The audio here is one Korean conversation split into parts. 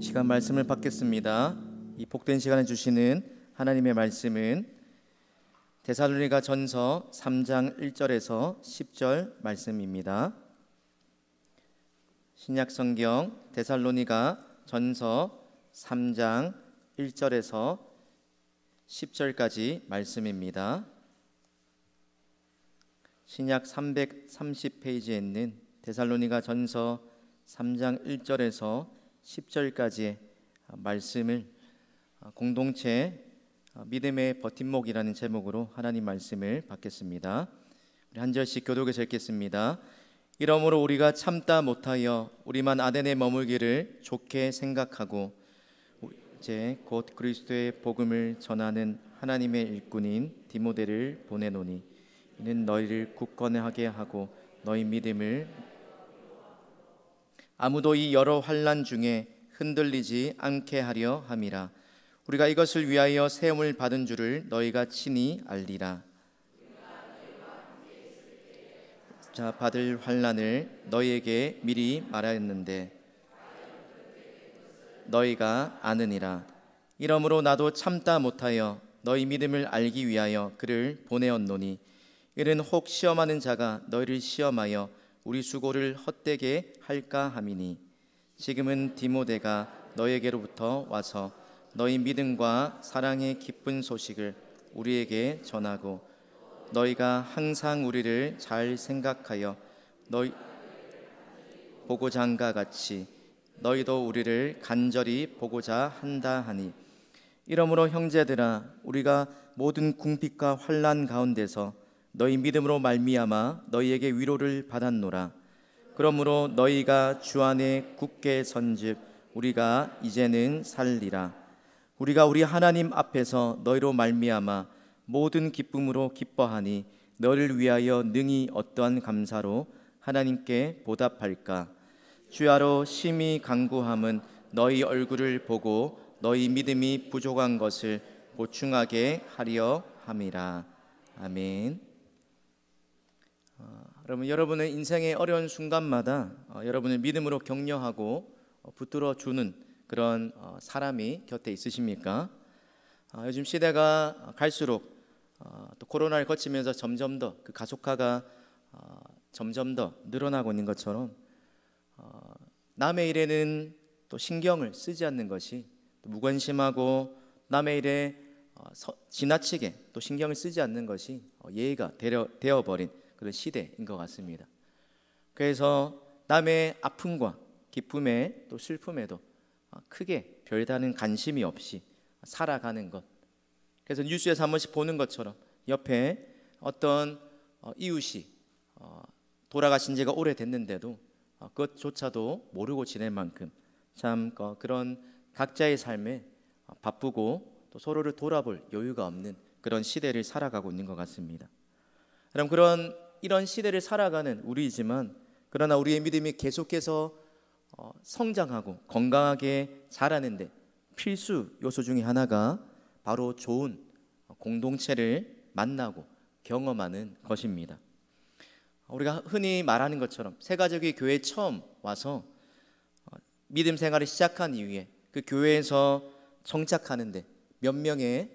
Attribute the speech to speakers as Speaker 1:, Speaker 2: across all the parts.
Speaker 1: 시간 말씀을 받겠습니다. 이 복된 시간을 주시는 하나님의 말씀은 데살로니가 전서 3장 1절에서 10절 말씀입니다. 신약 성경 데살로니가 전서 3장 1절에서 10절까지 말씀입니다. 신약 330페이지에 있는 데살로니가 전서 3장 1절에서 10절까지의 말씀을 공동체 믿음의 버팀목이라는 제목으로 하나님 말씀을 받겠습니다. 우리 한 절씩 교독해서 읽겠습니다. 이러므로 우리가 참다 못하여 우리만 아덴에 머물기를 좋게 생각하고 이제 곧 그리스도의 복음을 전하는 하나님의 일꾼인 디모데를 보내노니 이는 너희를 굳건하게 하고 너희 믿음을 아무도 이 여러 환난 중에 흔들리지 않게 하려 함이라. 우리가 이것을 위하여 세움을 받은 줄을 너희가 친히 알리라. 자, 받을 환난을 너희에게 미리 말하였는데 너희가 아느니라. 이러므로 나도 참다 못하여 너희 믿음을 알기 위하여 그를 보내었노니 이는 혹 시험하는 자가 너희를 시험하여 우리 수고를 헛되게 할까 함이니 지금은 디모데가 너희에게로부터 와서 너희 믿음과 사랑의 기쁜 소식을 우리에게 전하고 너희가 항상 우리를 잘 생각하여 너희 보고자 한가 같이 너희도 우리를 간절히 보고자 한다 하니 이러므로 형제들아 우리가 모든 궁핍과 환난 가운데서 너희 믿음으로 말미암아 너희에게 위로를 받았노라. 그러므로 너희가 주 안에 굳게 선즉 우리가 이제는 살리라. 우리가 우리 하나님 앞에서 너희로 말미암아 모든 기쁨으로 기뻐하니 너희를 위하여 능히 어떠한 감사로 하나님께 보답할까. 주야로 심히 간구함은 너희 얼굴을 보고 너희 믿음이 부족한 것을 보충하게 하려 함이라. 아멘. 여러분, 여러분의 인생의 어려운 순간마다 여러분을 믿음으로 격려하고 붙들어 주는 그런 사람이 곁에 있으십니까? 요즘 시대가 갈수록 또 코로나를 거치면서 점점 더 그 가속화가 점점 더 늘어나고 있는 것처럼 남의 일에는 또 신경을 쓰지 않는 것이 또 무관심하고 남의 일에 지나치게 또 신경을 쓰지 않는 것이 예의가 되어버린 그런 시대인 것 같습니다. 그래서 남의 아픔과 기쁨에 또 슬픔에도 크게 별다른 관심이 없이 살아가는 것. 그래서 뉴스에서 한 번씩 보는 것처럼 옆에 어떤 이웃이 돌아가신 지가 오래됐는데도 그것조차도 모르고 지낼 만큼 참 그런 각자의 삶에 바쁘고 또 서로를 돌아볼 여유가 없는 그런 시대를 살아가고 있는 것 같습니다. 그럼 이런 시대를 살아가는 우리이지만 그러나 우리의 믿음이 계속해서 성장하고 건강하게 자라는데 필수 요소 중에 하나가 바로 좋은 공동체를 만나고 경험하는 것입니다. 우리가 흔히 말하는 것처럼 새가족이 교회에 처음 와서 믿음 생활을 시작한 이후에 그 교회에서 정착하는데 몇 명의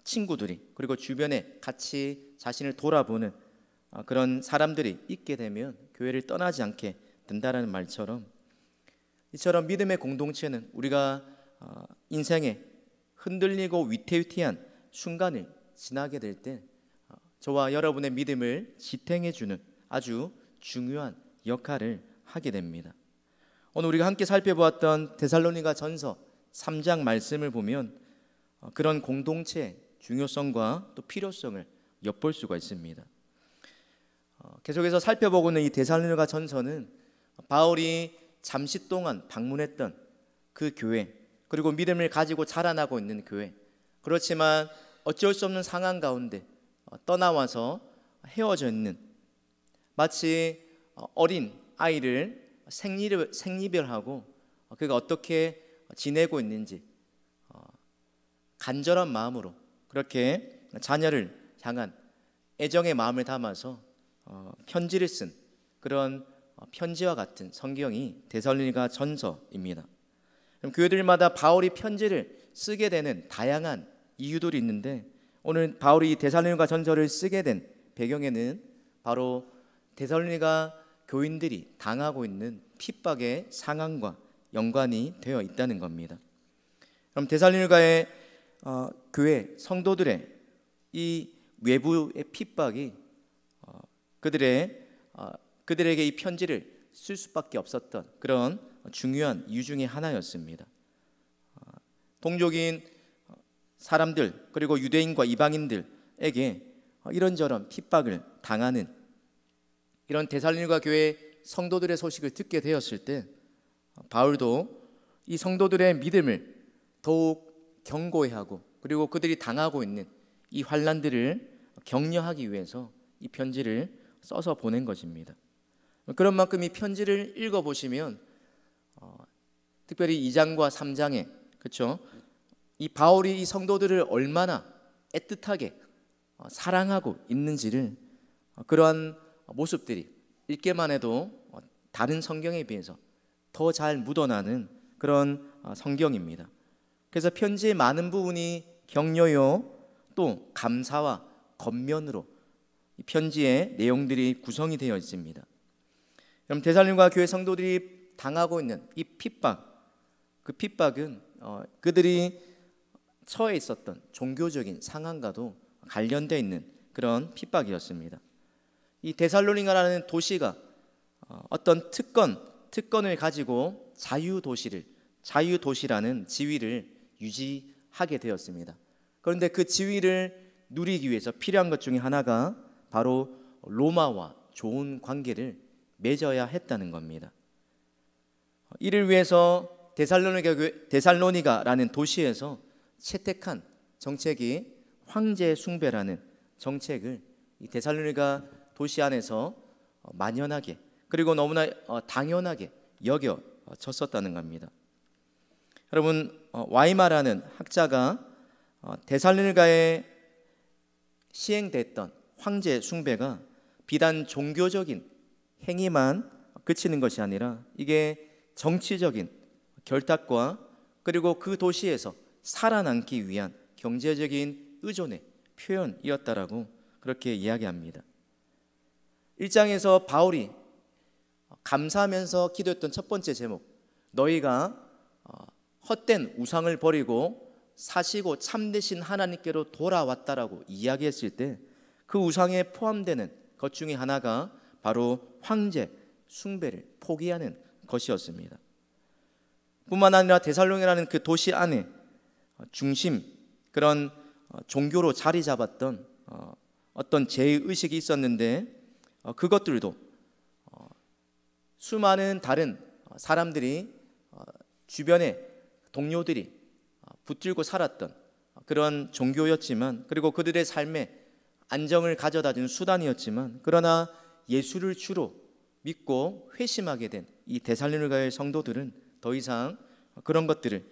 Speaker 1: 친구들이 그리고 주변에 같이 자신을 돌아보는 그런 사람들이 있게 되면 교회를 떠나지 않게 된다라는 말처럼 이처럼 믿음의 공동체는 우리가 인생에 흔들리고 위태위태한 순간을 지나게 될 때 저와 여러분의 믿음을 지탱해주는 아주 중요한 역할을 하게 됩니다. 오늘 우리가 함께 살펴보았던 데살로니가 전서 3장 말씀을 보면 그런 공동체의 중요성과 또 필요성을 엿볼 수가 있습니다. 계속해서 살펴보고는 이 데살로니가 전서는 바울이 잠시 동안 방문했던 그 교회 그리고 믿음을 가지고 자라나고 있는 교회 그렇지만 어쩔 수 없는 상황 가운데 떠나와서 헤어져 있는 마치 어린 아이를 생리별하고 그가 어떻게 지내고 있는지 간절한 마음으로 그렇게 자녀를 향한 애정의 마음을 담아서 편지를 쓴 그런 편지와 같은 성경이 데살로니가 전서입니다. 교회들마다 바울이 편지를 쓰게 되는 다양한 이유들이 있는데, 오늘 바울이 데살로니가 전서를 쓰게 된 배경에는 바로 데살로니가 교인들이 당하고 있는 핍박의 상황과 연관이 되어 있다는 겁니다. 그럼 데살로니가의 교회 성도들의 이 외부의 핍박이 그들에게 이 편지를 쓸 수밖에 없었던 그런 중요한 이유 중에 하나였습니다. 동족인 사람들, 그리고 유대인과 이방인들에게 이런저런 핍박을 당하는 이런 데살로니가 교회 성도들의 소식을 듣게 되었을 때, 바울도 이 성도들의 믿음을 더욱 견고히 하고, 그리고 그들이 당하고 있는 이 환난들을 격려하기 위해서 이 편지를 써서 보낸 것입니다. 그런 만큼 이 편지를 읽어보시면 특별히 2장과 3장에, 그렇죠? 이 바울이 이 성도들을 얼마나 애틋하게 사랑하고 있는지를, 그러한 모습들이 읽기만 해도 다른 성경에 비해서 더 잘 묻어나는 그런 성경입니다. 그래서 편지의 많은 부분이 격려요, 또 감사와 겉면으로 이 편지의 내용들이 구성이 되어 있습니다. 그럼 데살로니가 교회 성도들이 당하고 있는 이 핍박, 그 핍박은 그들이 처해 있었던 종교적인 상황과도 관련되어 있는 그런 핍박이었습니다. 이 데살로니가라는 도시가 어떤 특권을 가지고 자유도시라는 지위를 유지하게 되었습니다. 그런데 그 지위를 누리기 위해서 필요한 것 중에 하나가 바로 로마와 좋은 관계를 맺어야 했다는 겁니다. 이를 위해서 데살로니가라는 도시에서 채택한 정책이 황제 숭배라는 정책을 이 데살로니가 도시 안에서 만연하게, 그리고 너무나 당연하게 여겨졌었다는 겁니다. 여러분, 와이마라는 학자가 데살로니가에 시행됐던 황제 숭배가 비단 종교적인 행위만 그치는 것이 아니라 이게 정치적인 결탁과, 그리고 그 도시에서 살아남기 위한 경제적인 의존의 표현이었다라고 그렇게 이야기합니다. 1장에서 바울이 감사하면서 기도했던 첫 번째 제목, 너희가 헛된 우상을 버리고 사시고 참되신 하나님께로 돌아왔다라고 이야기했을 때, 그 우상에 포함되는 것 중에 하나가 바로 황제 숭배를 포기하는 것이었습니다. 뿐만 아니라 데살로니가라는 그 도시 안에 중심, 그런 종교로 자리 잡았던 어떤 제의식이 있었는데, 그것들도 수많은 다른 사람들이, 주변에 동료들이 붙들고 살았던 그런 종교였지만, 그리고 그들의 삶에 안정을 가져다준 수단이었지만, 그러나 예수를 주로 믿고 회심하게 된 이 데살로니가의 성도들은 더 이상 그런 것들을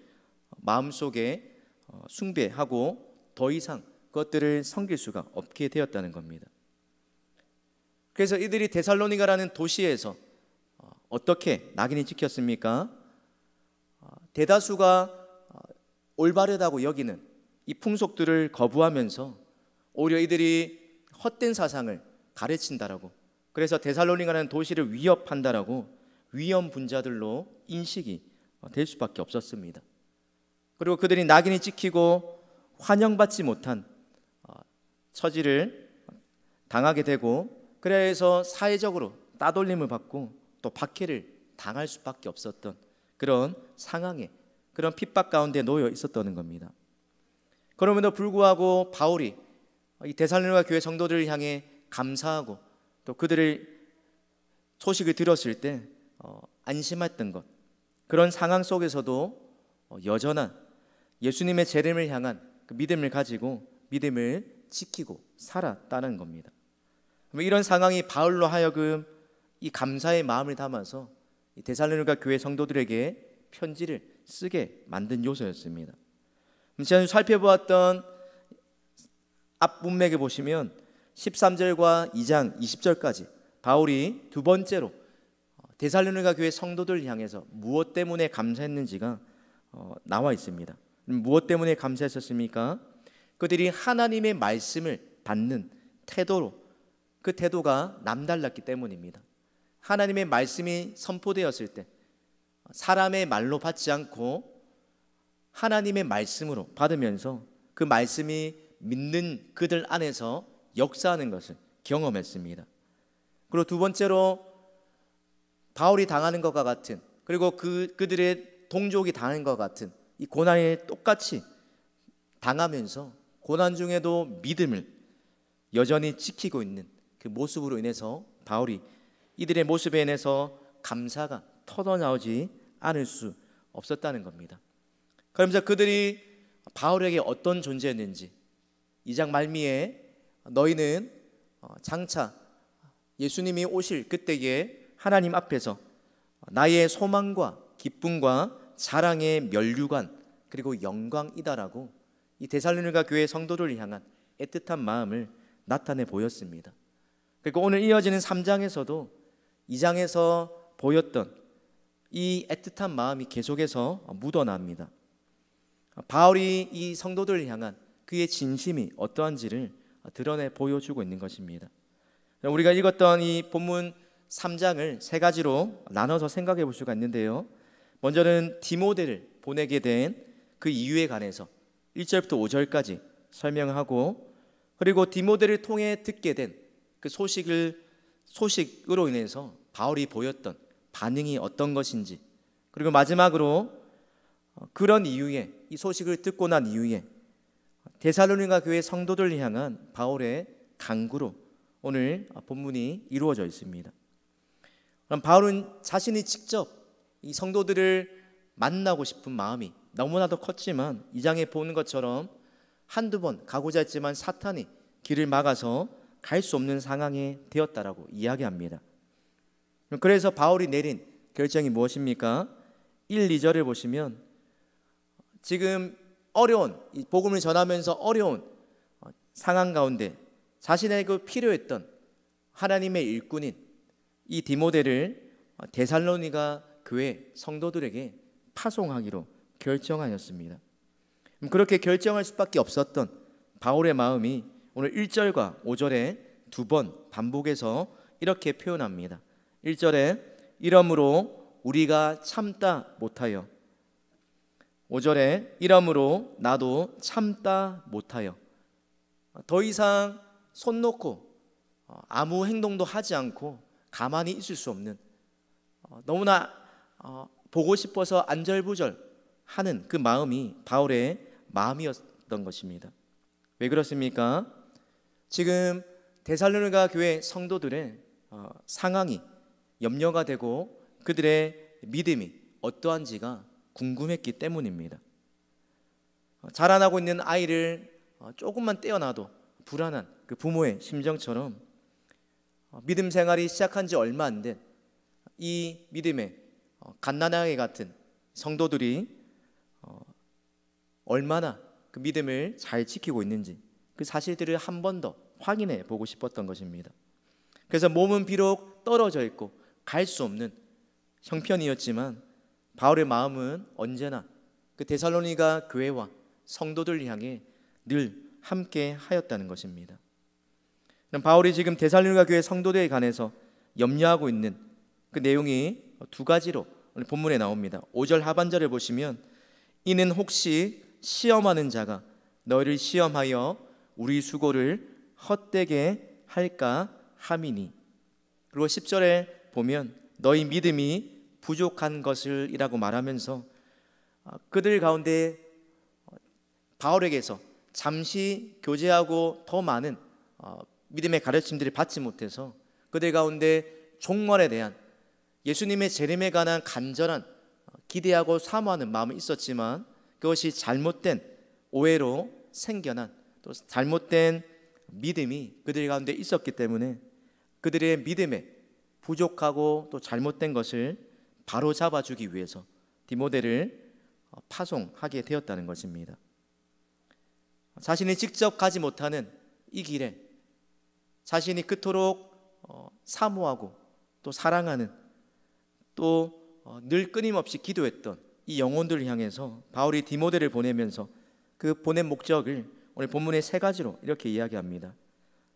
Speaker 1: 마음속에 숭배하고 더 이상 그것들을 섬길 수가 없게 되었다는 겁니다. 그래서 이들이 데살로니가라는 도시에서 어떻게 낙인이 찍혔습니까? 대다수가 올바르다고 여기는 이 풍속들을 거부하면서 오히려 이들이 헛된 사상을 가르친다라고, 그래서 데살로니가라는 도시를 위협한다라고 위험 분자들로 인식이 될 수밖에 없었습니다. 그리고 그들이 낙인이 찍히고 환영받지 못한 처지를 당하게 되고, 그래서 사회적으로 따돌림을 받고 또 박해를 당할 수밖에 없었던 그런 상황에, 그런 핍박 가운데 놓여 있었다는 겁니다. 그럼에도 불구하고 바울이 이 데살로니가 교회 성도들을 향해 감사하고 또 그들의 소식을 들었을 때 안심했던 것, 그런 상황 속에서도 여전한 예수님의 재림을 향한 그 믿음을 가지고 믿음을 지키고 살았다는 겁니다. 이런 상황이 바울로 하여금 이 감사의 마음을 담아서 이 데살로니가 교회 성도들에게 편지를 쓰게 만든 요소였습니다. 지난주 살펴보았던 앞 문맥에 보시면 13절과 2장 20절까지 바울이 두 번째로 데살로니가 교회 성도들 향해서 무엇 때문에 감사했는지가 나와 있습니다. 무엇 때문에 감사했었습니까? 그들이 하나님의 말씀을 받는 태도로, 그 태도가 남달랐기 때문입니다. 하나님의 말씀이 선포되었을 때 사람의 말로 받지 않고 하나님의 말씀으로 받으면서 그 말씀이 믿는 그들 안에서 역사하는 것을 경험했습니다. 그리고 두 번째로 바울이 당하는 것과 같은, 그리고 그들의 동족이 당하는 것과 같은 이 고난을 똑같이 당하면서 고난 중에도 믿음을 여전히 지키고 있는 그 모습으로 인해서 바울이 이들의 모습에 인해서 감사가 터져나오지 않을 수 없었다는 겁니다. 그러면서 그들이 바울에게 어떤 존재였는지 2장 말미에 너희는 장차 예수님이 오실 그때에 하나님 앞에서 나의 소망과 기쁨과 자랑의 면류관 그리고 영광이다라고 이 데살로니가 교회 성도들을 향한 애틋한 마음을 나타내 보였습니다. 그리고 오늘 이어지는 3장에서도 2장에서 보였던 이 애틋한 마음이 계속해서 묻어납니다. 바울이 이 성도들을 향한 그의 진심이 어떠한지를 드러내 보여주고 있는 것입니다. 우리가 읽었던 이 본문 3장을 세 가지로 나눠서 생각해 볼 수가 있는데요. 먼저는 디모데를 보내게 된 그 이유에 관해서 1절부터 5절까지 설명하고, 그리고 디모데를 통해 듣게 된 그 소식으로 인해서 바울이 보였던 반응이 어떤 것인지, 그리고 마지막으로 그런 이유에, 이 소식을 듣고 난 이유에 데살로니가 교회 성도들을 향한 바울의 간구로 오늘 본문이 이루어져 있습니다. 그럼 바울은 자신이 직접 이 성도들을 만나고 싶은 마음이 너무나도 컸지만 2장에 보는 것처럼 한두 번 가고자 했지만 사탄이 길을 막아서 갈 수 없는 상황이 되었다라고 이야기합니다. 그래서 바울이 내린 결정이 무엇입니까? 1, 2절을 보시면 지금 어려운, 이 복음을 전하면서 어려운 상황 가운데 자신에게 필요했던 하나님의 일꾼인 이 디모데를 데살로니가 교회 성도들에게 파송하기로 결정하였습니다. 그렇게 결정할 수밖에 없었던 바울의 마음이 오늘 1절과 5절에 두 번 반복해서 이렇게 표현합니다. 1절에 이러므로 우리가 참다 못하여, 5절에 이러므로 나도 참다 못하여. 더 이상 손 놓고 아무 행동도 하지 않고 가만히 있을 수 없는, 너무나 보고 싶어서 안절부절하는 그 마음이 바울의 마음이었던 것입니다. 왜 그렇습니까? 지금 데살로니가 교회 성도들의 상황이 염려가 되고 그들의 믿음이 어떠한지가 궁금했기 때문입니다. 자라나고 있는 아이를 조금만 떼어놔도 불안한 그 부모의 심정처럼 믿음 생활이 시작한 지 얼마 안 된 이 믿음의 갓난아기 같은 성도들이 얼마나 그 믿음을 잘 지키고 있는지 그 사실들을 한 번 더 확인해 보고 싶었던 것입니다. 그래서 몸은 비록 떨어져 있고 갈 수 없는 형편이었지만 바울의 마음은 언제나 그 데살로니가 교회와 성도들을 향해 늘 함께 하였다는 것입니다. 바울이 지금 데살로니가 교회 성도들에 관해서 염려하고 있는 그 내용이 두 가지로 오늘 본문에 나옵니다. 5절 하반절을 보시면 이는 혹시 시험하는 자가 너희를 시험하여 우리 수고를 헛되게 할까 함이니. 그리고 10절에 보면 너희 믿음이 부족한 것을 이라고 말하면서 그들 가운데 바울에게서 잠시 교제하고 더 많은 믿음의 가르침들을 받지 못해서 그들 가운데 종말에 대한 예수님의 재림에 관한 간절한 기대하고 사모하는 마음이 있었지만 그것이 잘못된 오해로 생겨난 또 잘못된 믿음이 그들 가운데 있었기 때문에 그들의 믿음에 부족하고 또 잘못된 것을 바로잡아주기 위해서 디모데를 파송하게 되었다는 것입니다. 자신이 직접 가지 못하는 이 길에 자신이 그토록 사모하고 또 사랑하는 또 늘 끊임없이 기도했던 이 영혼들을 향해서 바울이 디모데를 보내면서 그 보낸 목적을 오늘 본문의 세 가지로 이렇게 이야기합니다.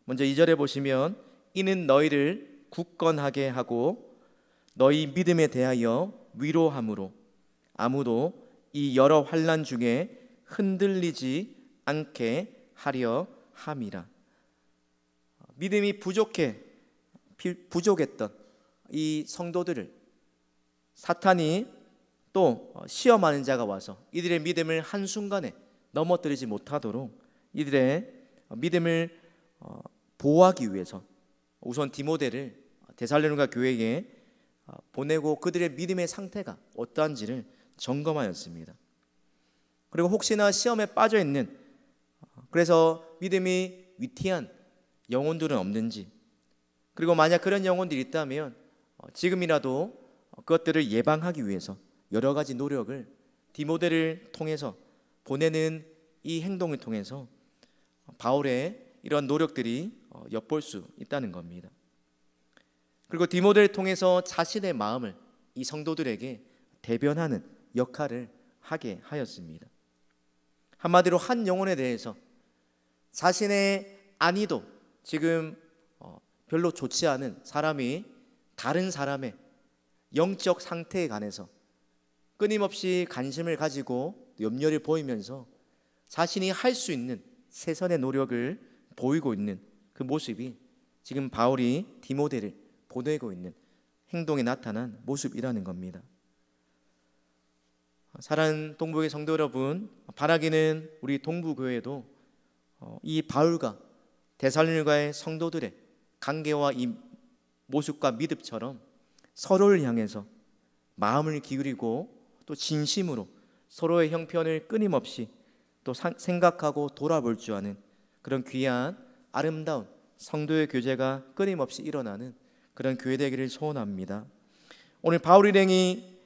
Speaker 1: 먼저 2절에 보시면 이는 너희를 굳건하게 하고 너희 믿음에 대하여 위로함으로 아무도 이 여러 환난 중에 흔들리지 않게 하려 함이라. 믿음이 부족했던 이 성도들을 사탄이 또 시험하는 자가 와서 이들의 믿음을 한순간에 넘어뜨리지 못하도록 이들의 믿음을 보호하기 위해서 우선 디모데를 데살로니가 교회에 보내고 그들의 믿음의 상태가 어떠한지를 점검하였습니다. 그리고 혹시나 시험에 빠져 있는, 그래서 믿음이 위태한 영혼들은 없는지, 그리고 만약 그런 영혼들이 있다면 지금이라도 그것들을 예방하기 위해서 여러 가지 노력을 디모데를 통해서 보내는 이 행동을 통해서 바울의 이런 노력들이 엿볼 수 있다는 겁니다. 그리고 디모데를 통해서 자신의 마음을 이 성도들에게 대변하는 역할을 하게 하였습니다. 한마디로 한 영혼에 대해서 자신의 안위도 지금 별로 좋지 않은 사람이 다른 사람의 영적 상태에 관해서 끊임없이 관심을 가지고 염려를 보이면서 자신이 할 수 있는 최선의 노력을 보이고 있는 그 모습이 지금 바울이 디모데를 보내고 있는 행동에 나타난 모습이라는 겁니다. 사랑하는 동부교회 성도 여러분, 바라기는 우리 동부교회도 이 바울과 데살로니가의 성도들의 관계와 이 모습과 믿음처럼 서로를 향해서 마음을 기울이고 또 진심으로 서로의 형편을 끊임없이 또 생각하고 돌아볼 줄 아는 그런 귀한 아름다운 성도의 교제가 끊임없이 일어나는 그런 교회 되기를 소원합니다. 오늘 바울 일행이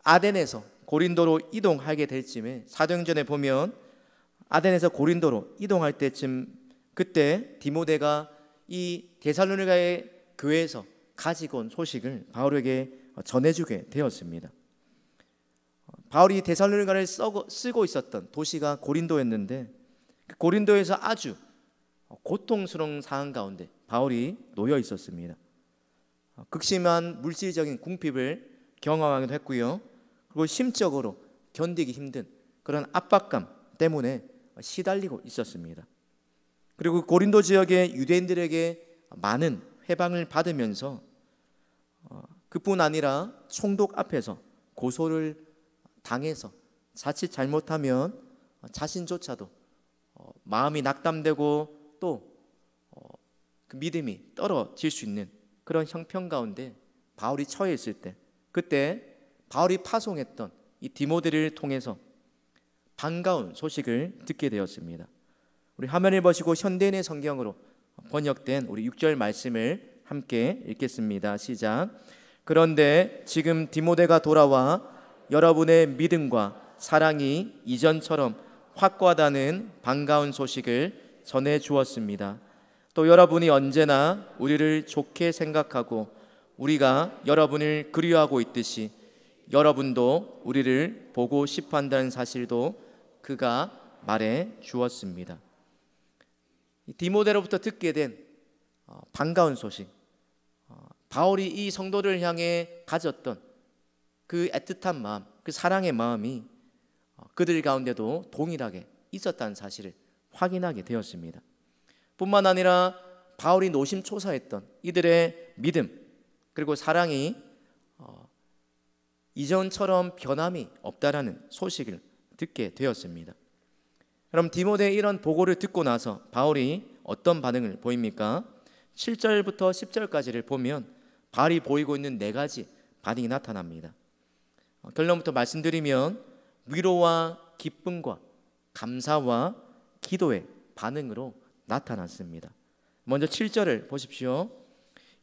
Speaker 1: 아덴에서 고린도로 이동하게 될 쯤에 사도행전에 보면 아덴에서 고린도로 이동할 때쯤 그때 디모데가 이 데살로니가의 교회에서 가지고 온 소식을 바울에게 전해주게 되었습니다. 바울이 데살로니가를 쓰고 있었던 도시가 고린도였는데 그 고린도에서 아주 고통스러운 상황 가운데 바울이 놓여 있었습니다. 극심한 물질적인 궁핍을 경험하기도 했고요. 그리고 심적으로 견디기 힘든 그런 압박감 때문에 시달리고 있었습니다. 그리고 고린도 지역의 유대인들에게 많은 회방을 받으면서 그뿐 아니라 총독 앞에서 고소를 당해서 자칫 잘못하면 자신조차도 마음이 낙담되고 또 그 믿음이 떨어질 수 있는 그런 형편 가운데 바울이 처해 있을 때, 그때 바울이 파송했던 이 디모데를 통해서 반가운 소식을 듣게 되었습니다. 우리 화면을 보시고 현대인의 성경으로 번역된 우리 6절 말씀을 함께 읽겠습니다. 시작. 그런데 지금 디모데가 돌아와 여러분의 믿음과 사랑이 이전처럼 확고하다는 반가운 소식을 전해 주었습니다. 또 여러분이 언제나 우리를 좋게 생각하고 우리가 여러분을 그리워하고 있듯이 여러분도 우리를 보고 싶어 한다는 사실도 그가 말해 주었습니다. 디모데로부터 듣게 된 반가운 소식, 바울이 이 성도를 향해 가졌던 그 애틋한 마음, 그 사랑의 마음이 그들 가운데도 동일하게 있었다는 사실을 확인하게 되었습니다. 뿐만 아니라 바울이 노심초사했던 이들의 믿음 그리고 사랑이 이전처럼 변함이 없다라는 소식을 듣게 되었습니다. 그럼 디모데의 이런 보고를 듣고 나서 바울이 어떤 반응을 보입니까? 7절부터 10절까지를 보면 바울이 보이고 있는 네 가지 반응이 나타납니다. 결론부터 말씀드리면 위로와 기쁨과 감사와 기도의 반응으로 나타났습니다. 먼저 7절을 보십시오.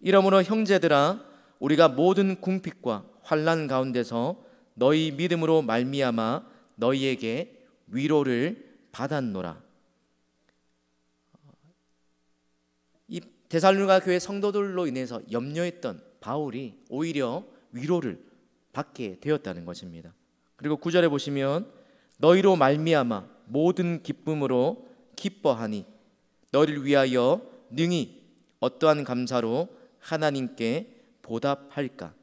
Speaker 1: 이러므로 형제들아 우리가 모든 궁핍과 환난 가운데서 너희 믿음으로 말미암아 너희에게 위로를 받았노라. 이 데살로니가 교회 성도들로 인해서 염려했던 바울이 오히려 위로를 받게 되었다는 것입니다. 그리고 9절에 보시면 너희로 말미암아 모든 기쁨으로 기뻐하니 너희를 위하여 능히 어떠한 감사로 하나님께 보답할까.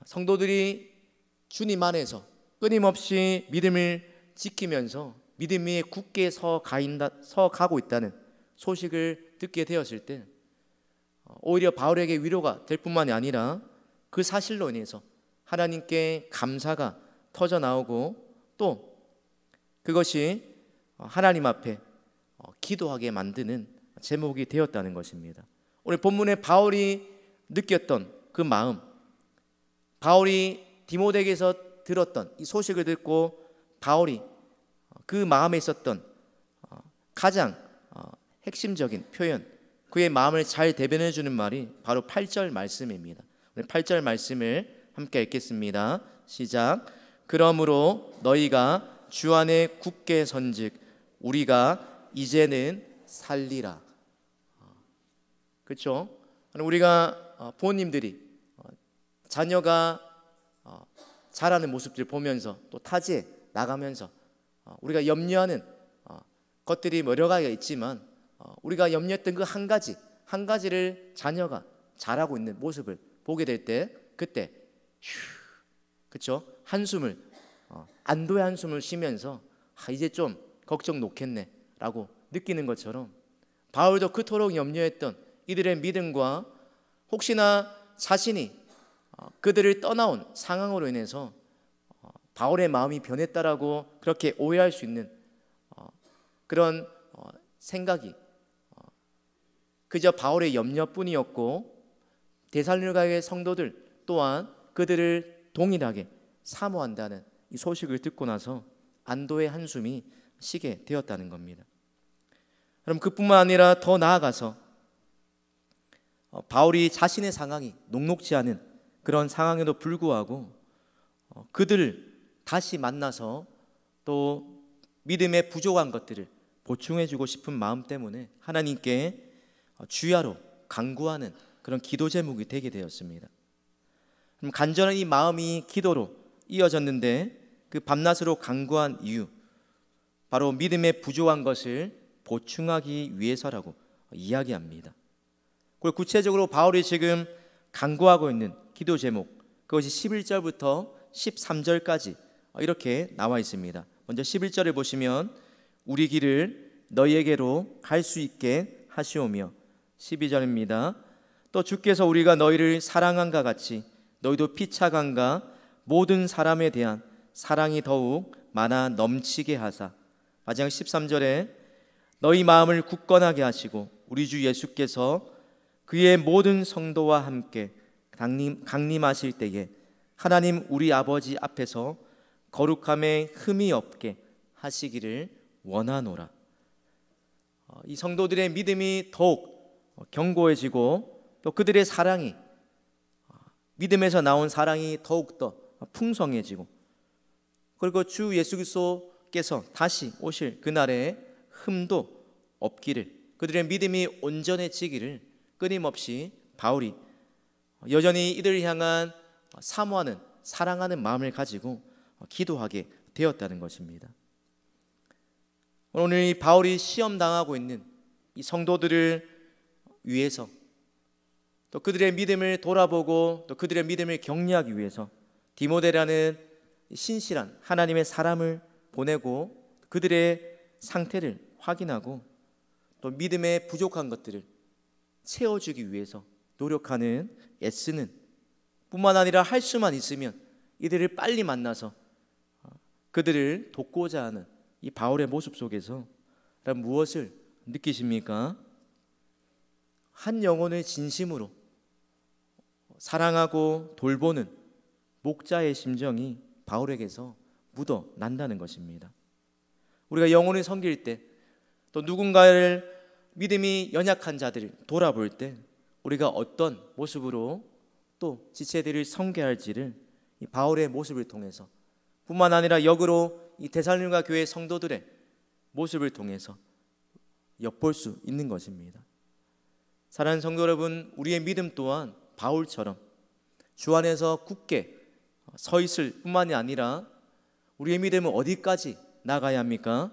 Speaker 1: 성도들이 주님 안에서 끊임없이 믿음을 지키면서 믿음 위에 굳게 서가고 있다는 소식을 듣게 되었을 때 오히려 바울에게 위로가 될 뿐만이 아니라 그 사실로 인해서 하나님께 감사가 터져 나오고 또 그것이 하나님 앞에 기도하게 만드는 제목이 되었다는 것입니다. 오늘 본문에 바울이 느꼈던 그 마음, 바울이 디모데에게서 들었던 이 소식을 듣고 바울이 그 마음에 있었던 가장 핵심적인 표현, 그의 마음을 잘 대변해 주는 말이 바로 8절 말씀입니다. 오늘 8절 말씀을 함께 읽겠습니다. 시작. 그러므로 너희가 주 안에 굳게 선즉 우리가 이제는 살리라. 그렇죠? 우리가 부모님들이 자녀가 자라는 모습들 보면서 또 타지에 나가면서 우리가 염려하는 것들이 여러 가지가 있지만 우리가 염려했던 그 한 가지를 자녀가 잘하고 있는 모습을 보게 될 때 그때 그렇죠? 한숨을 안도의 한숨을 쉬면서 이제 좀 걱정 놓겠네 라고 느끼는 것처럼 바울도 그토록 염려했던 이들의 믿음과 혹시나 자신이 그들을 떠나온 상황으로 인해서 바울의 마음이 변했다라고 그렇게 오해할 수 있는 그런 생각이 그저 바울의 염려뿐이었고 데살로니가의 성도들 또한 그들을 동일하게 사모한다는 이 소식을 듣고 나서 안도의 한숨이 쉬게 되었다는 겁니다. 그럼 그뿐만 아니라 더 나아가서 바울이 자신의 상황이 녹록지 않은 그런 상황에도 불구하고 그들을 다시 만나서 또 믿음의 부족한 것들을 보충해주고 싶은 마음 때문에 하나님께 주야로 간구하는 그런 기도 제목이 되게 되었습니다. 그럼 간절한 이 마음이 기도로 이어졌는데 그 밤낮으로 간구한 이유, 바로 믿음의 부족한 것을 보충하기 위해서라고 이야기합니다. 그리고 구체적으로 바울이 지금 간구하고 있는 기도 제목, 그것이 11절부터 13절까지 이렇게 나와 있습니다. 먼저 11절을 보시면 우리 길을 너희에게로 갈 수 있게 하시오며, 12절입니다. 또 주께서 우리가 너희를 사랑한가 같이 너희도 피차간가 모든 사람에 대한 사랑이 더욱 많아 넘치게 하사, 마지막 13절에 너희 마음을 굳건하게 하시고 우리 주 예수께서 그의 모든 성도와 함께 강림하실 때에 하나님 우리 아버지 앞에서 거룩함에 흠이 없게 하시기를 원하노라. 이 성도들의 믿음이 더욱 견고해지고 또 그들의 사랑이, 믿음에서 나온 사랑이 더욱더 풍성해지고, 그리고 주 예수 그리스도께서 다시 오실 그날에 흠도 없기를, 그들의 믿음이 온전해지기를 끊임없이 바울이 여전히 이들을 향한 사모하는, 사랑하는 마음을 가지고 기도하게 되었다는 것입니다. 오늘 이 바울이 시험당하고 있는 이 성도들을 위해서, 또 그들의 믿음을 돌아보고 또 그들의 믿음을 격려하기 위해서 디모데라는 신실한 하나님의 사람을 보내고 그들의 상태를 확인하고 또 믿음의 부족한 것들을 채워주기 위해서 노력하는, 애쓰는 뿐만 아니라 할 수만 있으면 이들을 빨리 만나서 그들을 돕고자 하는 이 바울의 모습 속에서 무엇을 느끼십니까? 한 영혼을 진심으로 사랑하고 돌보는 목자의 심정이 바울에게서 묻어난다는 것입니다. 우리가 영혼을 섬길 때, 또 누군가를 믿음이 연약한 자들을 돌아볼 때 우리가 어떤 모습으로 또 지체들을 섬겨할지를 이 바울의 모습을 통해서 뿐만 아니라 역으로 이 데살로니가 교회 성도들의 모습을 통해서 엿볼 수 있는 것입니다. 사랑하는 성도 여러분, 우리의 믿음 또한 바울처럼 주 안에서 굳게 서 있을 뿐만이 아니라 우리의 믿음은 어디까지 나가야 합니까?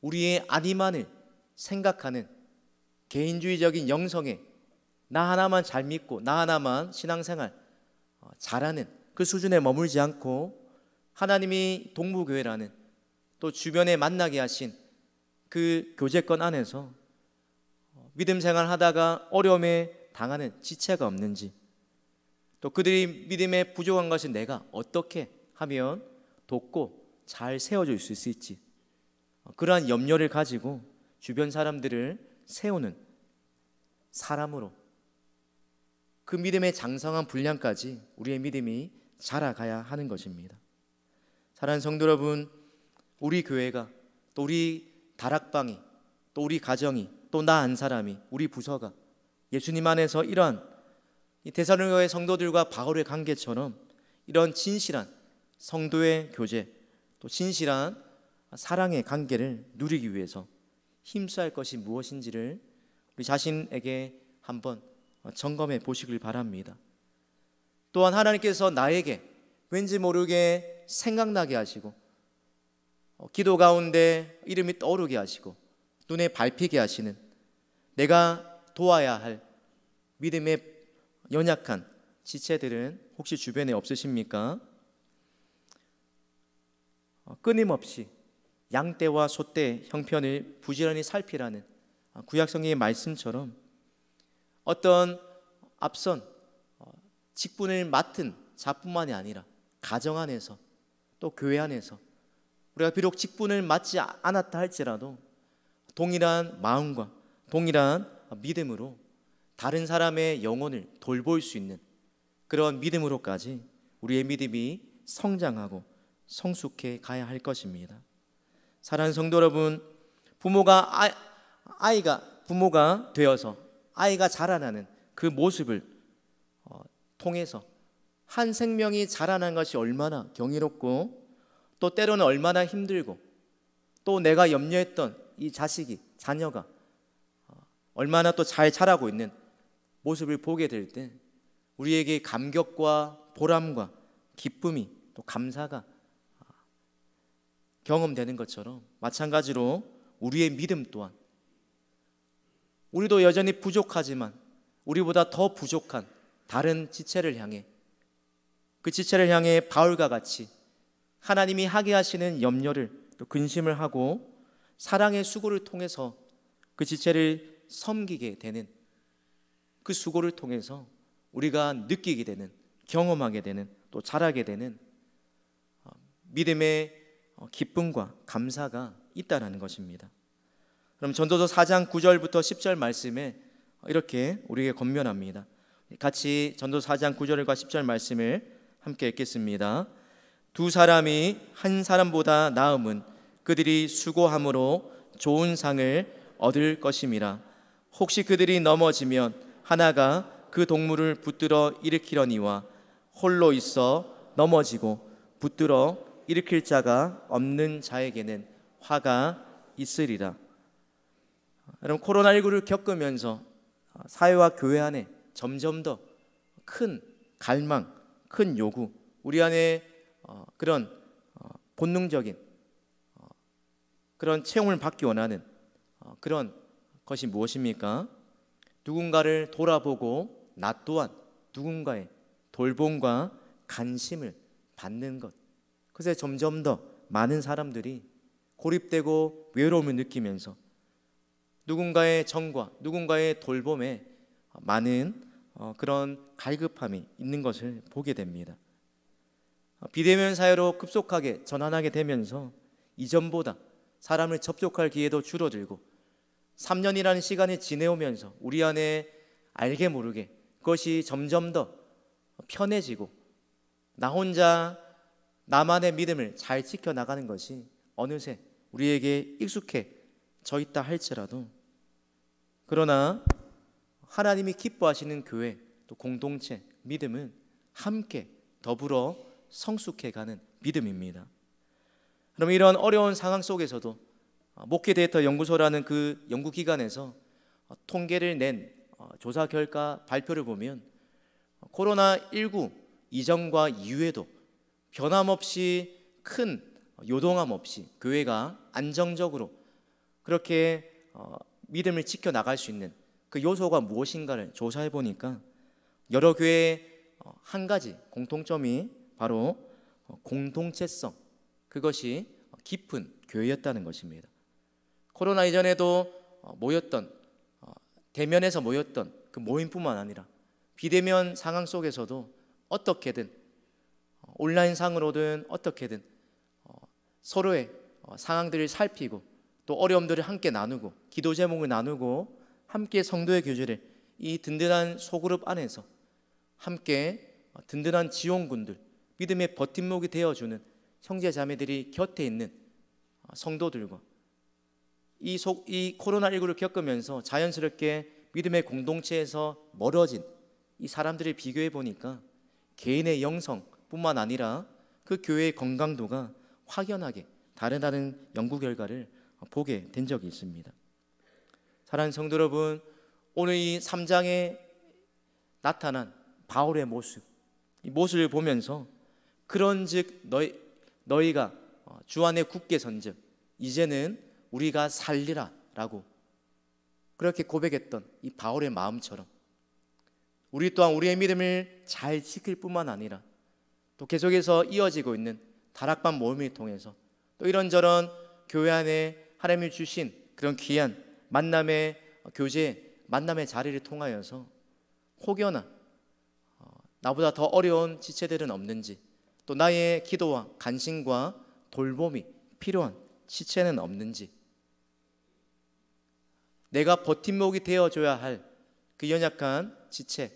Speaker 1: 우리의 안위만을 생각하는 개인주의적인 영성에 나 하나만 잘 믿고 나 하나만 신앙생활 잘하는 그 수준에 머물지 않고 하나님이 동부교회라는 또 주변에 만나게 하신 그 교제권 안에서 믿음 생활하다가 어려움에 당하는 지체가 없는지, 또 그들이 믿음에 부족한 것을 내가 어떻게 하면 돕고 잘 세워줄 수 있을지, 그러한 염려를 가지고 주변 사람들을 세우는 사람으로 그 믿음의 장성한 분량까지 우리의 믿음이 자라가야 하는 것입니다. 사랑하는 성도 여러분, 우리 교회가, 또 우리 다락방이, 또 우리 가정이, 또 나 한 사람이, 우리 부서가 예수님 안에서 이러한 이 데살로니가의 성도들과 바울의 관계처럼 이런 진실한 성도의 교제, 또 진실한 사랑의 관계를 누리기 위해서 힘써야 할 것이 무엇인지를 우리 자신에게 한번 점검해 보시길 바랍니다. 또한 하나님께서 나에게 왠지 모르게 생각나게 하시고 기도 가운데 이름이 떠오르게 하시고 눈에 밟히게 하시는 내가 도와야 할 믿음의 연약한 지체들은 혹시 주변에 없으십니까? 끊임없이 양떼와 소떼 형편을 부지런히 살피라는 구약성경의 말씀처럼 어떤 앞선 직분을 맡은 자뿐만이 아니라 가정 안에서 또 교회 안에서 우리가 비록 직분을 맡지 않았다 할지라도 동일한 마음과 동일한 믿음으로 다른 사람의 영혼을 돌볼 수 있는 그런 믿음으로까지 우리의 믿음이 성장하고 성숙해 가야 할 것입니다. 사랑하는 성도 여러분, 부모가 되어서 아이가 자라나는 그 모습을 통해서 한 생명이 자라난 것이 얼마나 경이롭고 또 때로는 얼마나 힘들고 또 내가 염려했던 이 자녀가 얼마나 또 잘 자라고 있는 모습을 보게 될 때 우리에게 감격과 보람과 기쁨이 또 감사가 경험되는 것처럼 마찬가지로 우리의 믿음 또한 우리도 여전히 부족하지만 우리보다 더 부족한 다른 지체를 향해 그 지체를 향해 바울과 같이 하나님이 하게 하시는 염려를 또 근심을 하고 사랑의 수고를 통해서 그 지체를 섬기게 되는 그 수고를 통해서 우리가 느끼게 되는 경험하게 되는 또 자라게 되는 믿음의 기쁨과 감사가 있다라는 것입니다. 그럼 전도서 4장 9절부터 10절 말씀에 이렇게 우리에게 권면합니다. 같이 전도서 4장 9절과 10절 말씀을 함께 읽겠습니다. 두 사람이 한 사람보다 나음은 그들이 수고함으로 좋은 상을 얻을 것임이라. 혹시 그들이 넘어지면 하나가 그 동물을 붙들어 일으키려니와 홀로 있어 넘어지고 붙들어 일으킬 자가 없는 자에게는 화가 있으리라. 여러분, 코로나19를 겪으면서 사회와 교회 안에 점점 더 큰 갈망, 큰 요구, 우리 안에 그런 본능적인 그런 체험을 받기 원하는 그런 것이 무엇입니까? 누군가를 돌아보고 나 또한 누군가의 돌봄과 관심을 받는 것. 그래서 점점 더 많은 사람들이 고립되고 외로움을 느끼면서 누군가의 정과 누군가의 돌봄에 많은 그런 갈급함이 있는 것을 보게 됩니다. 비대면 사회로 급속하게 전환하게 되면서 이전보다 사람을 접촉할 기회도 줄어들고 3년이라는 시간이 지내오면서 우리 안에 알게 모르게 그것이 점점 더 편해지고 나 혼자 나만의 믿음을 잘 지켜나가는 것이 어느새 우리에게 익숙해져 있다 할지라도, 그러나 하나님이 기뻐하시는 교회 또 공동체 믿음은 함께 더불어 성숙해가는 믿음입니다. 그럼 이런 어려운 상황 속에서도 목회 데이터 연구소라는 그 연구기관에서 통계를 낸 조사 결과 발표를 보면 코로나19 이전과 이후에도 변함없이 큰 요동함 없이 교회가 안정적으로 그렇게 믿음을 지켜나갈 수 있는 그 요소가 무엇인가를 조사해 보니까 여러 교회의 한 가지 공통점이 바로 공동체성, 그것이 깊은 교회였다는 것입니다. 코로나 이전에도 모였던 대면에서 모였던 그 모임뿐만 아니라 비대면 상황 속에서도 어떻게든 온라인상으로든 어떻게든 서로의 상황들을 살피고 또 어려움들을 함께 나누고 기도 제목을 나누고 함께 성도의 교제를 이 든든한 소그룹 안에서 함께 든든한 지원군들, 믿음의 버팀목이 되어주는 형제 자매들이 곁에 있는 성도들과 이 코로나19를 겪으면서 자연스럽게 믿음의 공동체에서 멀어진 이 사람들을 비교해 보니까 개인의 영성뿐만 아니라 그 교회의 건강도가 확연하게 다르다는 연구 결과를 보게 된 적이 있습니다. 사랑하는 성도 여러분, 오늘 이 3장에 나타난 바울의 모습, 이 모습을 보면서 그런즉 너희가 주 안에 굳게 선즉 이제는 우리가 살리라 라고 그렇게 고백했던 이 바울의 마음처럼 우리 또한 우리의 믿음을 잘 지킬 뿐만 아니라 또 계속해서 이어지고 있는 다락방 모임을 통해서 또 이런저런 교회 안에 하나님이 주신 그런 귀한 만남의 교제, 만남의 자리를 통하여서 혹여나 나보다 더 어려운 지체들은 없는지, 또 나의 기도와 간신과 돌봄이 필요한 지체는 없는지, 내가 버팀목이 되어줘야 할 그 연약한 지체,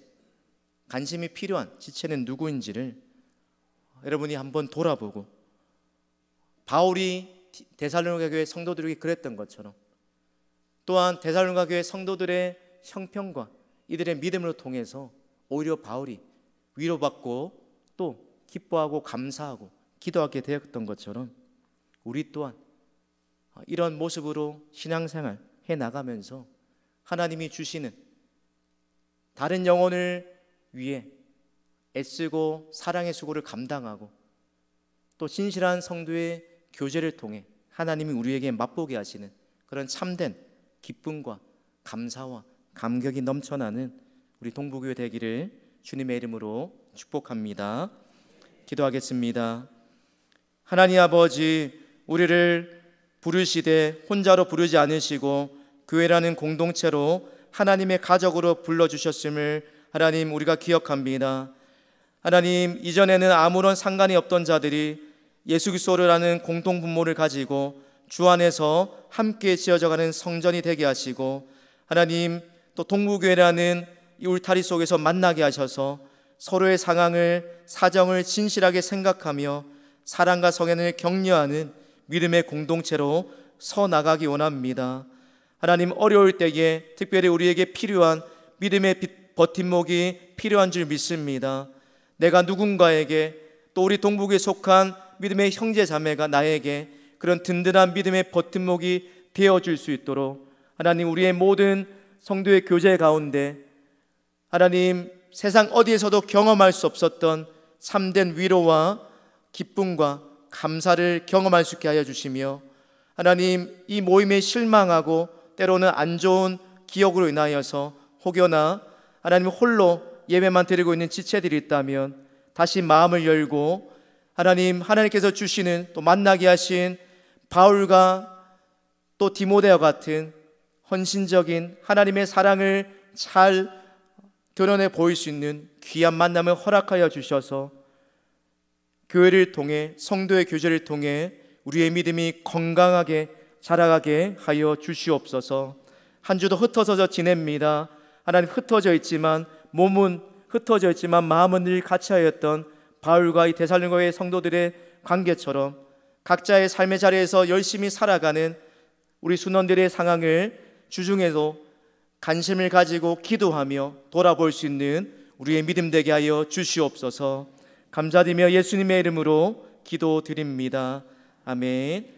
Speaker 1: 관심이 필요한 지체는 누구인지를 여러분이 한번 돌아보고, 바울이 데살로니가 교회 성도들에게 그랬던 것처럼 또한 데살로니가 교회 성도들의 형편과 이들의 믿음으로 통해서 오히려 바울이 위로받고 또 기뻐하고 감사하고 기도하게 되었던 것처럼 우리 또한 이런 모습으로 신앙생활 해나가면서 하나님이 주시는 다른 영혼을 위해 애쓰고 사랑의 수고를 감당하고 또 진실한 성도의 교제를 통해 하나님이 우리에게 맛보게 하시는 그런 참된 기쁨과 감사와 감격이 넘쳐나는 우리 동부교회 되기를 주님의 이름으로 축복합니다. 기도하겠습니다. 하나님 아버지, 우리를 부르시되 혼자로 부르지 않으시고 교회라는 공동체로 하나님의 가족으로 불러주셨음을 하나님 우리가 기억합니다. 하나님, 이전에는 아무런 상관이 없던 자들이 예수 그리스도를 아는 공통 분모를 가지고 주 안에서 함께 지어져가는 성전이 되게 하시고, 하나님 또 동부교회라는 이 울타리 속에서 만나게 하셔서 서로의 상황을 사정을 진실하게 생각하며 사랑과 성연을 격려하는 믿음의 공동체로 서 나가기 원합니다. 하나님, 어려울 때에 특별히 우리에게 필요한 믿음의 버팀목이 필요한 줄 믿습니다. 내가 누군가에게 또 우리 동북에 속한 믿음의 형제 자매가 나에게 그런 든든한 믿음의 버팀목이 되어줄 수 있도록 하나님, 우리의 모든 성도의 교제 가운데 하나님 세상 어디에서도 경험할 수 없었던 참된 위로와 기쁨과 감사를 경험할 수 있게 하여 주시며, 하나님 이 모임에 실망하고 때로는 안 좋은 기억으로 인하여서 혹여나 하나님 홀로 예배만 드리고 있는 지체들이 있다면 다시 마음을 열고 하나님께서 주시는 또 만나게 하신 바울과 또 디모데와 같은 헌신적인 하나님의 사랑을 잘 드러내 보일 수 있는 귀한 만남을 허락하여 주셔서 교회를 통해 성도의 교제를 통해 우리의 믿음이 건강하게 자라가게 하여 주시옵소서. 한 주도 흩어져 지냅니다. 하나님, 흩어져 있지만 몸은 흩어져 있지만 마음은 늘 같이 하였던 바울과 이 데살로니가의 성도들의 관계처럼 각자의 삶의 자리에서 열심히 살아가는 우리 순원들의 상황을 주중에도 관심을 가지고 기도하며 돌아볼 수 있는 우리의 믿음 되게 하여 주시옵소서. 감사드리며 예수님의 이름으로 기도드립니다. 아멘.